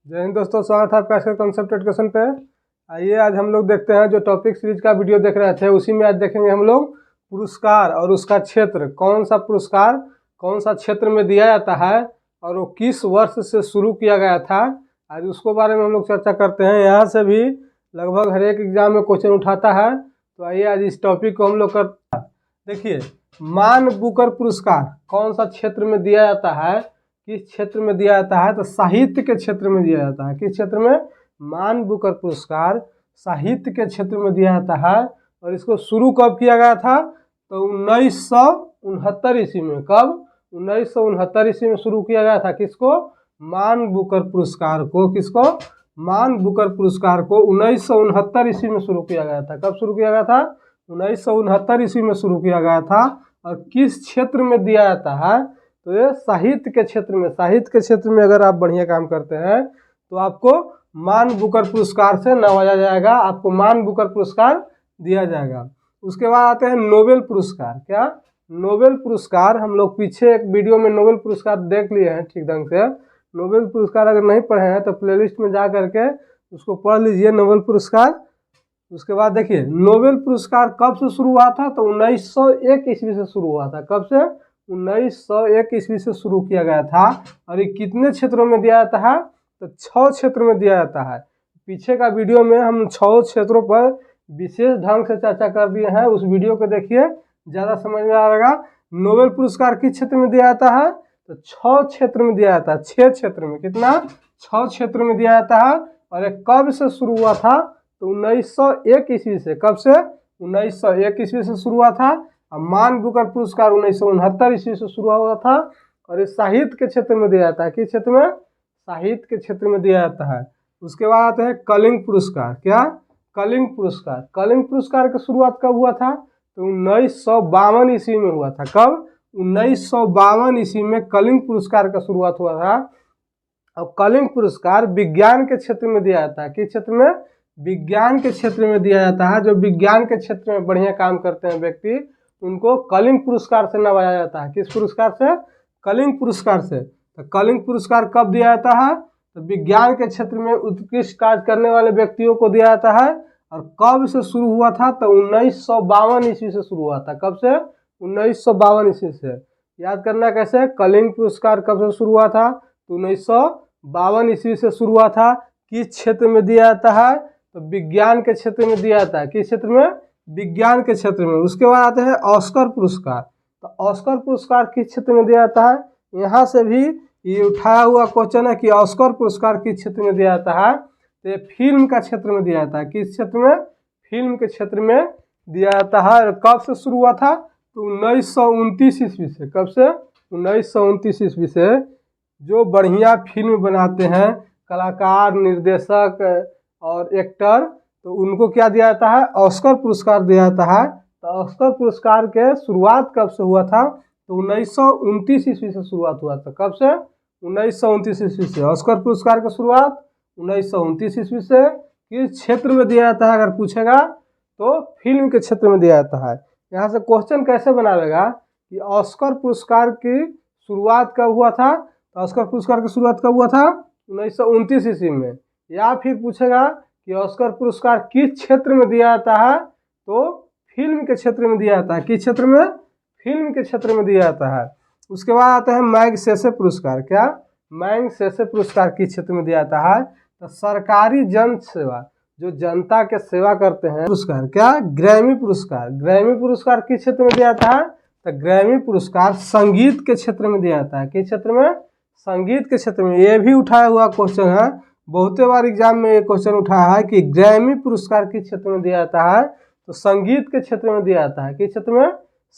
जय हिंद दोस्तों, स्वागत है आपका कॉन्सेप्ट एजुकेशन पे। आइए आज हम लोग देखते हैं जो टॉपिक सीरीज का वीडियो देख रहे थे उसी में आज देखेंगे हम लोग पुरस्कार और उसका क्षेत्र, कौन सा पुरस्कार कौन सा क्षेत्र में दिया जाता है और वो किस वर्ष से शुरू किया गया था। आज उसको बारे में हम लोग चर्चा करते हैं। यहाँ से भी लगभग हर एक एग्जाम में क्वेश्चन उठाता है, तो आइए आज इस टॉपिक को हम लोग करते हैं। देखिए, मान बुकर पुरस्कार कौन सा क्षेत्र में दिया जाता है, किस क्षेत्र में दिया जाता है, तो साहित्य के क्षेत्र में दिया जाता है। किस क्षेत्र में? मान बुकर पुरस्कार साहित्य के क्षेत्र में दिया जाता है। और इसको शुरू कब किया गया था? तो 1969 ईस्वी में। कब? 1969 ईस्वी में शुरू किया गया था। किसको? मान बुकर पुरस्कार को। किसको? मान बुकर पुरस्कार को 1969 ईस्वी में शुरू किया गया था। कब शुरू किया गया था? 1969 ईस्वी में शुरू किया गया था। और किस क्षेत्र में दिया जाता है? तो ये साहित्य के क्षेत्र में। साहित्य के क्षेत्र में अगर आप बढ़िया काम करते हैं तो आपको मान बुकर पुरस्कार से नवाजा जाएगा, आपको मान बुकर पुरस्कार दिया जाएगा। उसके बाद आते हैं नोबेल पुरस्कार। क्या? नोबेल पुरस्कार हम लोग पीछे एक वीडियो में नोबेल पुरस्कार देख लिए हैं ठीक ढंग से। नोबेल पुरस्कार अगर नहीं पढ़े हैं तो प्लेलिस्ट में जा करके उसको पढ़ लीजिए, नोबेल पुरस्कार। उसके बाद देखिए, नोबेल पुरस्कार कब से शुरू हुआ था? तो 1901 ईस्वी से शुरू हुआ था। कब से? 1901 ईस्वी से शुरू किया गया था। और ये कितने क्षेत्रों में दिया जाता है? तो 6 क्षेत्र में दिया जाता है। पीछे का वीडियो में हम 6 क्षेत्रों पर विशेष ढंग से चर्चा कर दिए हैं, उस वीडियो को देखिए, ज़्यादा समझ में आएगा। नोबेल पुरस्कार किस क्षेत्र में दिया जाता है? तो 6 क्षेत्र में दिया जाता है। 6 क्षेत्र में। कितना? 6 क्षेत्र में दिया जाता है। और ये कब से शुरू हुआ था? तो 1901 ईस्वी से। कब से? 1901 ईस्वी से शुरू हुआ था। मान बुकर पुरस्कार 1969 ईस्वी से शुरू हुआ था। और इस साहित्य के क्षेत्र में दिया जाता है। किस क्षेत्र में? साहित्य के क्षेत्र में दिया जाता है। उसके बाद आते हैं कलिंग पुरस्कार। क्या? कलिंग पुरस्कार। कलिंग पुरस्कार की शुरुआत कब हुआ था? तो 1952 ईस्वी में हुआ था। कब? 1952 ईस्वी में कलिंग पुरस्कार का शुरुआत हुआ था। और कलिंग पुरस्कार विज्ञान के क्षेत्र में दिया जाता है। किस क्षेत्र में? विज्ञान के क्षेत्र में दिया जाता है। जो विज्ञान के क्षेत्र में बढ़िया काम करते हैं व्यक्ति, उनको कलिंग पुरस्कार से नवाजा जाता है। किस पुरस्कार से? कलिंग पुरस्कार से। तो कलिंग पुरस्कार कब दिया जाता है? तो विज्ञान के क्षेत्र में उत्कृष्ट कार्य करने वाले व्यक्तियों को दिया जाता है। और कब से शुरू हुआ था? तो 1952 ईस्वी से शुरू हुआ था। कब से? 1952 ईस्वी से। याद करना कैसे? कलिंग पुरस्कार कब से शुरू हुआ था? तो 1952 ईस्वी से शुरू हुआ था। किस क्षेत्र में दिया जाता है? तो विज्ञान के क्षेत्र में दिया जाता है। किस क्षेत्र में? विज्ञान के क्षेत्र में। उसके बाद आते हैं ऑस्कर पुरस्कार। तो ऑस्कर पुरस्कार किस क्षेत्र में दिया जाता है? यहाँ से भी ये उठाया हुआ क्वेश्चन है कि ऑस्कर पुरस्कार किस क्षेत्र में दिया जाता है। तो ये फिल्म का क्षेत्र में दिया जाता है। किस क्षेत्र में? फिल्म के क्षेत्र में दिया जाता है। और कब से शुरू हुआ था? तो 1929 ईस्वी से। कब से? 1929 ईस्वी से। जो बढ़िया फिल्म बनाते हैं कलाकार, निर्देशक और एक्टर, तो उनको क्या दिया जाता है? ऑस्कर पुरस्कार दिया जाता है। तो ऑस्कर पुरस्कार के शुरुआत कब से हुआ था? तो 1929 ईस्वी से शुरुआत हुआ था। कब से? 1929 ईस्वी से। ऑस्कर पुरस्कार की शुरुआत 1929 ईस्वी से। किस क्षेत्र में दिया जाता है अगर पूछेगा तो फिल्म के क्षेत्र में दिया जाता है। यहाँ से क्वेश्चन कैसे बनावेगा कि ऑस्कर पुरस्कार की शुरुआत कब हुआ था? तो ऑस्कर पुरस्कार की शुरुआत कब हुआ था? 1929 ईस्वी में। या फिर पूछेगा कि ऑस्कर पुरस्कार किस क्षेत्र में दिया जाता है? तो फिल्म के क्षेत्र में दिया जाता है। किस क्षेत्र में? फिल्म के क्षेत्र में दिया जाता है। उसके बाद आता है मैग्सेसे पुरस्कार। क्या? मैग्सेसे पुरस्कार किस क्षेत्र में दिया जाता है? तो सरकारी जन सेवा, जो जनता के सेवा करते हैं, पुरस्कार। क्या? ग्रैमी पुरस्कार। ग्रैमी पुरस्कार किस क्षेत्र में दिया जाता है? तो ग्रैमी पुरस्कार संगीत के क्षेत्र में दिया जाता है। किस क्षेत्र में? संगीत के क्षेत्र में। ये भी उठाया हुआ क्वेश्चन है, बहुते बार एग्जाम में ये क्वेश्चन उठाया है कि ग्रैमी पुरस्कार किस क्षेत्र में दिया जाता है? तो संगीत के क्षेत्र में दिया जाता है। किस क्षेत्र में?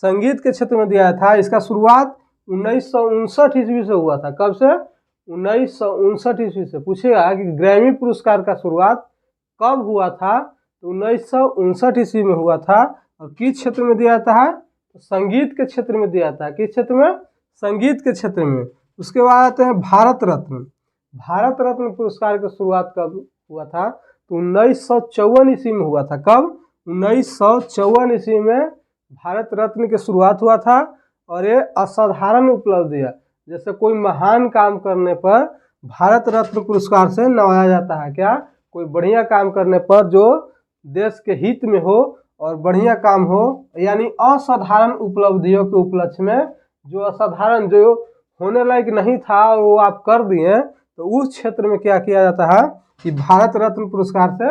संगीत के क्षेत्र में दिया था। इसका शुरुआत 1959 ईस्वी से हुआ था। कब से? 1959 ईस्वी से। पूछेगा कि ग्रैमी पुरस्कार का शुरुआत कब हुआ था? तो 1959 ईस्वी में हुआ था। और किस क्षेत्र में दिया जाता है? तो संगीत के क्षेत्र में दिया जाता है। किस क्षेत्र में? संगीत के क्षेत्र में। उसके बाद आते हैं भारत रत्न। भारत रत्न पुरस्कार की शुरुआत कब हुआ था? तो 1954 ईस्वी में हुआ था। कब? 1954 ईस्वी में भारत रत्न की शुरुआत हुआ था। और ये असाधारण उपलब्धि है। जैसे कोई महान काम करने पर भारत रत्न पुरस्कार से नवाजा जाता है। क्या? कोई बढ़िया काम करने पर जो देश के हित में हो और बढ़िया काम हो, यानी असाधारण उपलब्धियों के उपलक्ष्य में जो असाधारण, जो होने लायक नहीं था वो आप कर दिए, तो उस क्षेत्र में क्या किया जाता है कि भारत रत्न पुरस्कार से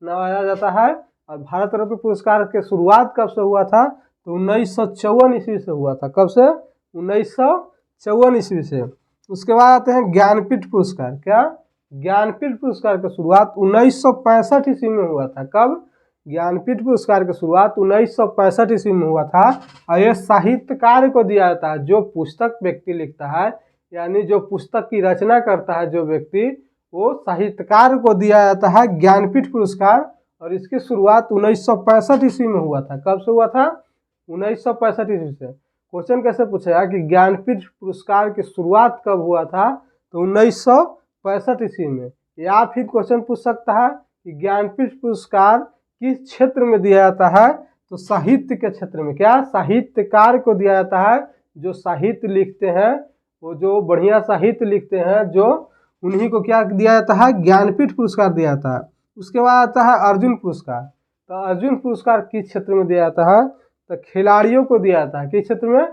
नवाजा जाता है। और भारत रत्न पुरस्कार के शुरुआत कब से हुआ था? तो 1954 ईस्वी से हुआ था। कब से? 1954 ईस्वी से। उसके बाद आते हैं ज्ञानपीठ पुरस्कार। क्या? ज्ञानपीठ पुरस्कार की शुरुआत 1965 ईस्वी में हुआ था। कब? ज्ञानपीठ पुरस्कार की शुरुआत 1965 ईस्वी में हुआ था। और यह साहित्यकार को दिया जाता है, जो पुस्तक व्यक्ति लिखता है, यानी जो पुस्तक की रचना करता है जो व्यक्ति, वो साहित्यकार को दिया जाता है ज्ञानपीठ पुरस्कार। और इसकी शुरुआत 1965 ईस्वी में हुआ था। कब से हुआ था? 1965 ईस्वी से। क्वेश्चन कैसे पूछेगा कि ज्ञानपीठ पुरस्कार की शुरुआत कब हुआ था? तो 1965 ईस्वी में। या फिर क्वेश्चन पूछ सकता है कि ज्ञानपीठ पुरस्कार किस क्षेत्र में दिया जाता है? तो साहित्य के क्षेत्र में। क्या? साहित्यकार को दिया जाता है, जो साहित्य लिखते हैं, वो जो बढ़िया साहित्य लिखते हैं, जो उन्हीं को क्या दिया जाता है? ज्ञानपीठ पुरस्कार दिया जाता है। उसके बाद आता है अर्जुन पुरस्कार। तो अर्जुन पुरस्कार किस क्षेत्र में दिया जाता है? तो खिलाड़ियों को दिया जाता है। किस क्षेत्र में?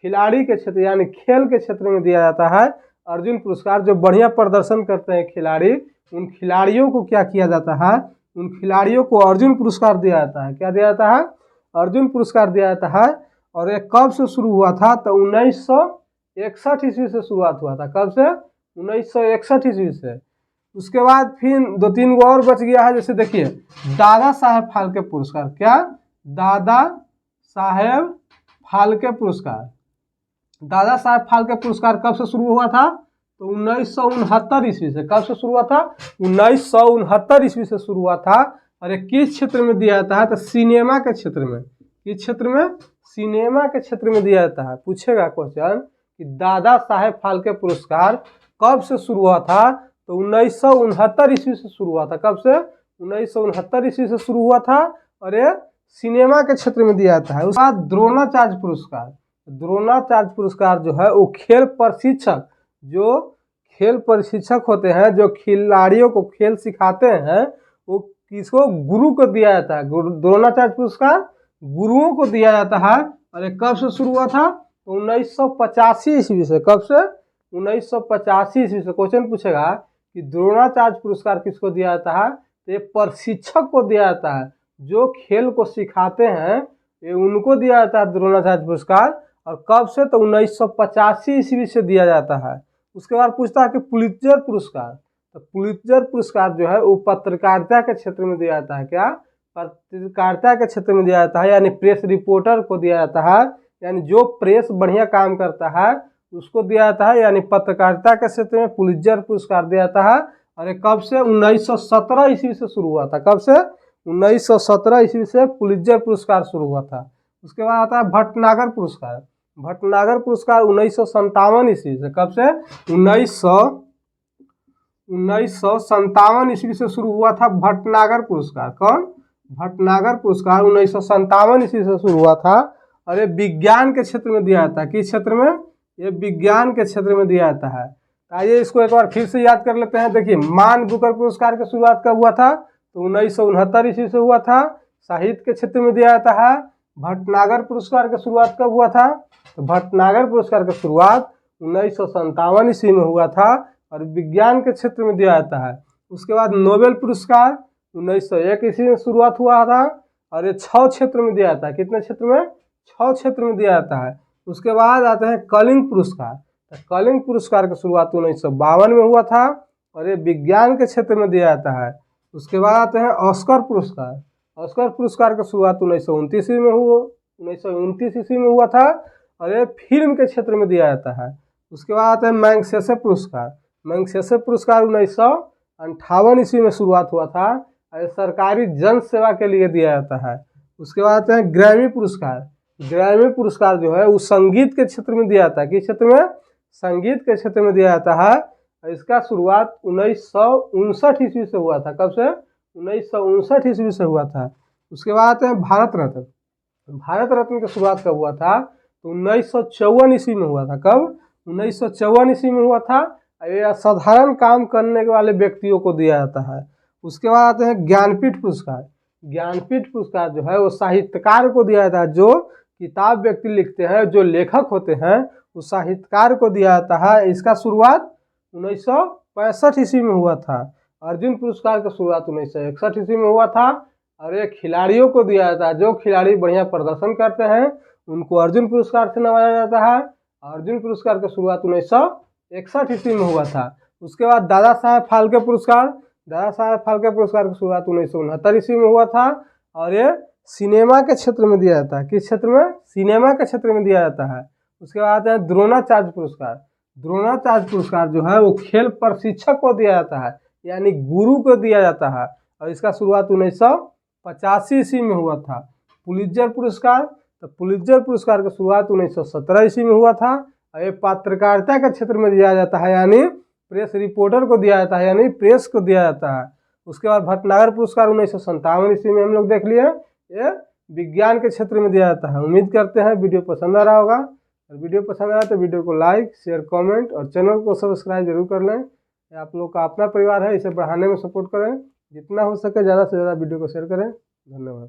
खिलाड़ी के क्षेत्र, यानी खेल के क्षेत्र में दिया जाता है अर्जुन पुरस्कार। जो बढ़िया प्रदर्शन करते हैं खिलाड़ी, उन खिलाड़ियों को क्या किया जाता है? उन खिलाड़ियों को अर्जुन पुरस्कार दिया जाता है। क्या दिया जाता है? अर्जुन पुरस्कार दिया जाता है। और ये कब से शुरू हुआ था? तो 1961 ईस्वी से शुरुआत हुआ था। कब से? 1961 ईस्वी से। उसके बाद फिर 2-3 गो और बच गया है। जैसे देखिए दादा साहेब फाल्के पुरस्कार। क्या? दादा साहेब फाल्के पुरस्कार। दादा साहेब फाल्के पुरस्कार कब से शुरू हुआ था? तो 1969 ईस्वी से। कब से शुरू हुआ था? 1969 ईस्वी से शुरू हुआ था। और ये किस क्षेत्र में दिया जाता है? तो सिनेमा के क्षेत्र में। किस क्षेत्र में? सिनेमा के क्षेत्र में दिया जाता है। पूछेगा क्वेश्चन कि दादा साहेब फाल्के पुरस्कार कब से शुरू हुआ था? तो 1969 ईस्वी से शुरू हुआ था। कब से? 1969 ईस्वी से शुरू हुआ था। और ये सिनेमा के क्षेत्र में दिया जाता है। उसके बाद द्रोणाचार्य पुरस्कार। द्रोणाचार्य पुरस्कार जो है वो खेल प्रशिक्षक, जो खेल प्रशिक्षक होते हैं, जो खिलाड़ियों को खेल सिखाते हैं, वो किसको? गुरु को दिया जाता है। द्रोणाचार्य पुरस्कार गुरुओं को दिया जाता है। और ये कब से शुरू हुआ था? तो 1985 ईस्वी से। कब से? 1985 ईस्वी से। क्वेश्चन पूछेगा कि द्रोणाचार्य पुरस्कार किसको दिया जाता है? तो ये प्रशिक्षक को दिया जाता है, जो खेल को सिखाते हैं, ये उनको दिया जाता है द्रोणाचार्य पुरस्कार। और कब से? तो 1985 ईस्वी से दिया जाता है। उसके बाद पूछता है कि पुलित्जर पुरस्कार। तो पुलित्जर पुरस्कार जो है वो पत्रकारिता के क्षेत्र में दिया जाता है। क्या? पत्रकारिता के क्षेत्र में दिया जाता है, यानी प्रेस रिपोर्टर को दिया जाता है, यानी जो प्रेस बढ़िया काम करता है उसको दिया जाता है, यानी पत्रकारिता के क्षेत्र में पुलित्जर पुरस्कार दिया जाता है। और ये कब से? 1917 ईस्वी से शुरू हुआ था। कब से? 1917 ईस्वी से पुलित्जर पुरस्कार शुरू हुआ था। उसके बाद आता है भटनागर पुरस्कार। भटनागर पुरस्कार 1957 ईस्वी से। कब से? 1957 ईस्वी से शुरू हुआ था भटनागर पुरस्कार। कौन? भटनागर पुरस्कार 1957 ईस्वी से शुरू हुआ था। और ये विज्ञान के क्षेत्र में दिया जाता है। किस क्षेत्र में? ये विज्ञान के क्षेत्र में दिया जाता है। आइए इसको एक बार फिर से याद कर लेते हैं। देखिए मान बुकर पुरस्कार की शुरुआत कब हुआ था? तो 1969 ईस्वी से हुआ था। साहित्य के क्षेत्र में दिया जाता है। भटनागर पुरस्कार की शुरुआत कब हुआ था? तो भटनागर पुरस्कार की शुरुआत 1957 ईस्वी में हुआ था। और विज्ञान के क्षेत्र में दिया जाता है। उसके बाद नोबेल पुरस्कार 1901 ईस्वी में शुरुआत हुआ था। और ये 6 क्षेत्र में दिया जाता है। कितने क्षेत्र में? 6 क्षेत्र में दिया जाता है। उसके बाद आते हैं कलिंग पुरस्कार। तो कलिंग पुरस्कार की शुरुआत 1952 में हुआ था। और ये विज्ञान के क्षेत्र में दिया जाता है। उसके बाद आते हैं ऑस्कर पुरस्कार। ऑस्कर पुरस्कार की शुरुआत 1929 ईस्वी में हुआ 1929 ईस्वी में हुआ था। और ये फिल्म के क्षेत्र में दिया जाता है। उसके बाद आते हैं मैग्सेसे पुरस्कार। मैग्सेसे पुरस्कार 1958 ईस्वी में शुरुआत हुआ था। और सरकारी जन सेवा के लिए दिया जाता है। उसके बाद आते हैं ग्रैमी पुरस्कार। ग्रैमी पुरस्कार जो है वो संगीत के क्षेत्र में दिया जाता है। किस क्षेत्र में? संगीत के क्षेत्र में दिया जाता है। और इसका शुरुआत 1959 ईस्वी से हुआ था। कब से? 1959 ईस्वी से हुआ था। उसके बाद आते हैं भारत रत्न। भारत रत्न की शुरुआत कब हुआ था? तो 1954 ईस्वी में हुआ था। कब? 1954 ईस्वी में हुआ था। ये असाधारण काम करने वाले व्यक्तियों को दिया जाता है। उसके बाद आते हैं ज्ञानपीठ पुरस्कार। ज्ञानपीठ पुरस्कार जो है वो साहित्यकार को दिया जाता है, जो किताब व्यक्ति लिखते हैं, जो लेखक होते हैं, उस साहित्यकार को दिया जाता है। इसका शुरुआत 1965 ईस्वी में हुआ था। अर्जुन पुरस्कार की शुरुआत 1961 ईस्वी में हुआ था। और ये खिलाड़ियों को दिया जाता है, जो खिलाड़ी बढ़िया प्रदर्शन करते हैं उनको अर्जुन पुरस्कार से नवाजा जाता है। अर्जुन पुरस्कार की शुरुआत 1961 ईस्वी में हुआ था। उसके बाद दादा साहेब फाल्के पुरस्कार। दादा साहेब फाल्के पुरस्कार की शुरुआत 1969 ईस्वी में हुआ था। और ये सिनेमा के क्षेत्र में दिया जाता है। किस क्षेत्र में? सिनेमा के क्षेत्र में दिया जाता है। उसके बाद है द्रोणाचार्य पुरस्कार। द्रोणाचार्य पुरस्कार जो है वो खेल प्रशिक्षक को दिया जाता है, यानी गुरु को दिया जाता है। और इसका शुरुआत 1985 ईस्वी में हुआ था। पुलित्जर पुरस्कार, तो पुलित्जर पुरस्कार की शुरुआत 1917 ईस्वी में हुआ था। और ये पत्रकारिता के क्षेत्र में दिया जाता है, यानी प्रेस रिपोर्टर को दिया जाता है, यानी प्रेस को दिया जाता है। उसके बाद भटनागर पुरस्कार 1957 ईस्वी में हम लोग देख लिए। ये विज्ञान के क्षेत्र में दिया जाता है। उम्मीद करते हैं वीडियो पसंद आ रहा होगा। और वीडियो पसंद आया तो वीडियो को लाइक, शेयर, कमेंट और चैनल को सब्सक्राइब जरूर कर लें। ये आप लोग का अपना परिवार है, इसे बढ़ाने में सपोर्ट करें। जितना हो सके ज़्यादा से ज़्यादा वीडियो को शेयर करें। धन्यवाद।